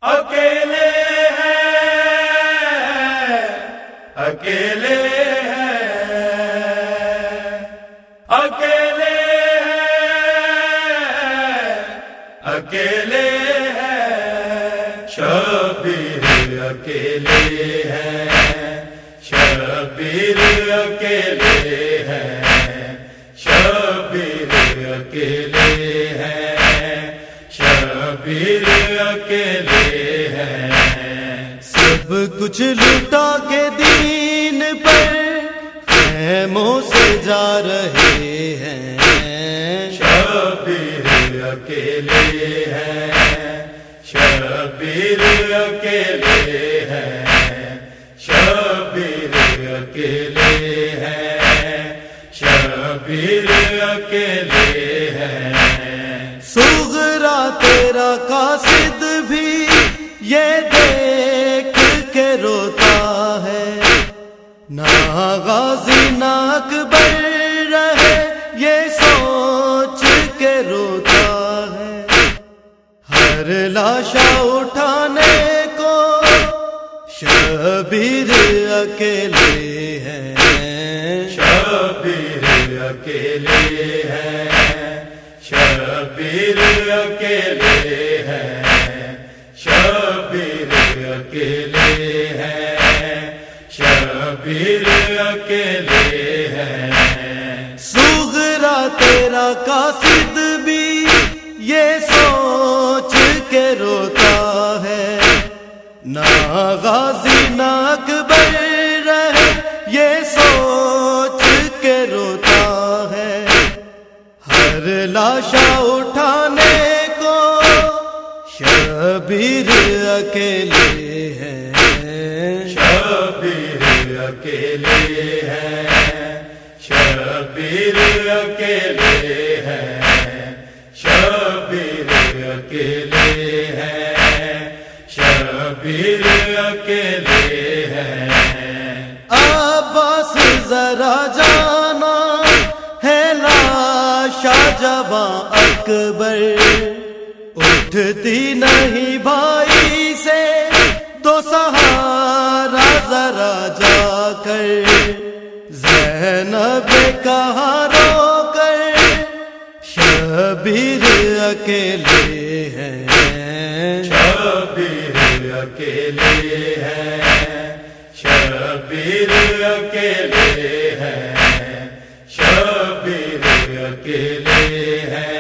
اکیلے ہیں، اکیلے ہیں، اکیلے ہیں، اکیلے ہیں، شبیر اکیلے ہیں، شبیر اکیلے ہیں، شبیر اکیلے ہیں، شبیر اکیلے ہیں، سب کچھ لٹا کے دین پر خیموں سے جا رہے ہیں، شبیر اکیلے ہیں، شبیر اکیلے ہیں، شبیر اکیلے ہیں، شبیر اکیلے ہیں، صغرا تیرا قاصد بھی یہ دیکھ کے روتا ہے، نہ غازی نہ اکبر رہے یہ سوچ کے روتا ہے، ہر لاشا اٹھانے کو شبیر اکیلے ہیں، شبیر اکیلے ہیں، شبیر اکیلے ہیں، شبیر اکیلے ہیں، شبیر اکیلے ہیں، صغرا تیرا قاصد بھی یہ سوچ کے روتا ہے، نہ غازی نہ اکبر رہے یہ سوچ کے روتا ہے، ہر لاشا اٹھانے کو شبیر اکیلے ہیں، شبیر اکیلے ہیں، شبیر اکیلے ہیں، شبیر اکیلے ہیں، شبیر اکیلے ہیں، عباس ذرا جانا ہے لاشا جواں اکبر، اٹھتی نہیں بھائی سے تو سہارا ذرا جا کر، زینب کہا رو کر شبیر اکیلے ہیں، شبیر اکیلے ہیں، شبیر اکیلے ہیں، شبیر اکیلے ہیں،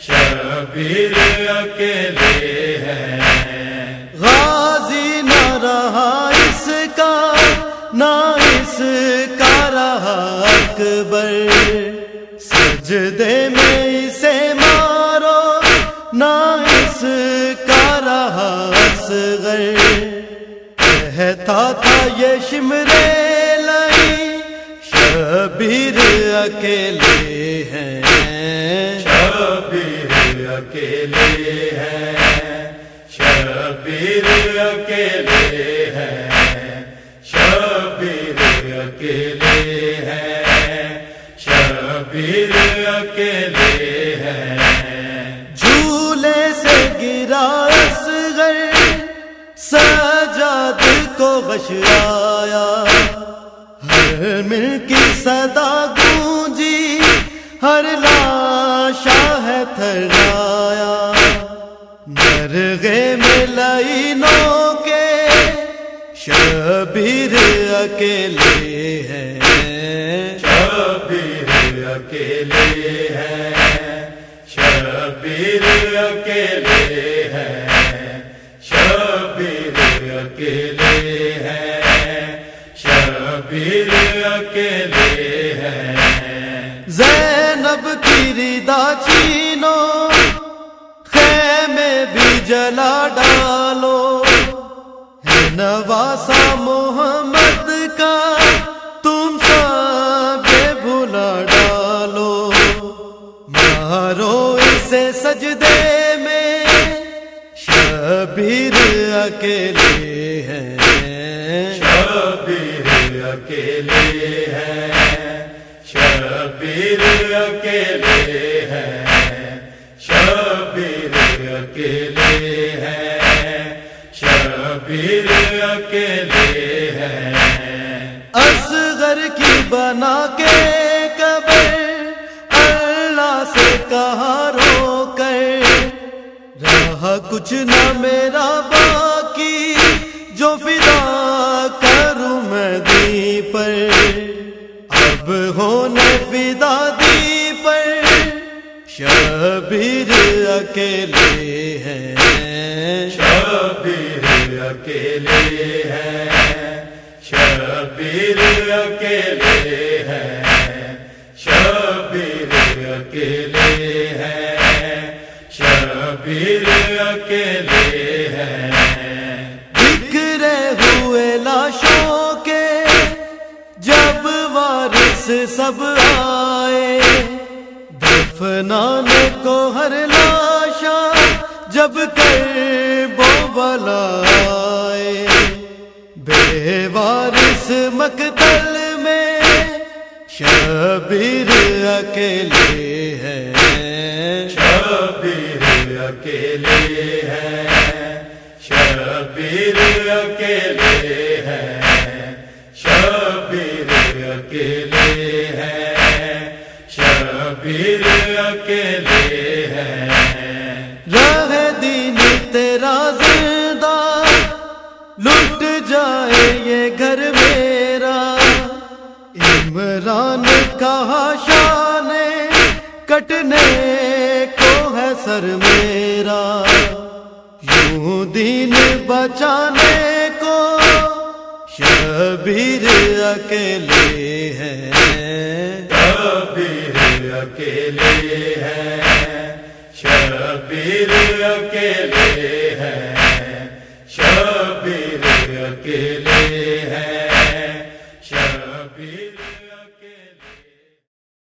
شبیر اکیلے ہیں، غازی نہ رہا اس کا نہ اس کا رہا اکبر، سجدے میں اسے مارو نہ اس کا رہا اصغر، کہتا تھا یہ شمرے لئی شبیر اکیلے ہیں، شبیر اکیلے ہیں، شبیر اکیلے ہیں، شبیر اکیلے ہیں، شبیر اکیلے ہیں، جھولے سے گرا اصغر سجاد کو غش آیا، ہر مل کی صدا گونجی ہر لاشا ہے تھرایا، مرغے میں لائنوں کے شبیر اکیلے ہیں، شبیر اکیلے ہیں، شبیر اکیلے ہیں، شبیر اکیلے ہیں، شبیر اکیلے ہیں، زینب کی ردا چھینو خیمے بھی جلا ڈالو، ہے نواسا محمد کا تم سب بھلا ڈالو، مارو اسے سجدے میں شبیر اکیلے ہیں، شبیر اکیلے ہیں، شبیر اکیلے ہیں، شبیر اکیلے ہیں، شبیر اکیلے ہیں، اصغر کی بنا کے قبر اللہ سے کہا رو کر، رہا کچھ نہ میرا باقی جو فدا کروں میں دی پر، اب ہونے فدا دی پر، شبیر اکیلے ہیں، شبیر اکیلے ہیں، شبیر اکیلے ہیں، شبیر اکیلے ہیں، شبیر اکیلے ہیں، بکھرے ہوئے لاشوں کے جب وارث سب آئے، دفنانے کو ہر لاشا جب کربلا آئے، بے وارث مقتل میں شبیر اکیلے ہیں، شبیر اکیلے ہیں، شبیر اکیلے ہیں، شبیر اکیلے ہیں، شبیر اکیلے ہیں، رہے دین تیرا زندہ لٹ جائے یہ گھر میرا، عمران کہا شان کٹنے کو ہے سر میرا، یوں دین بچانے کو شبیر اکیلے ہیں، شبیر اکیلے ہیں، شبیر اکیلے ہیں، شبیر اکیلے ہیں، شبیر اکیلے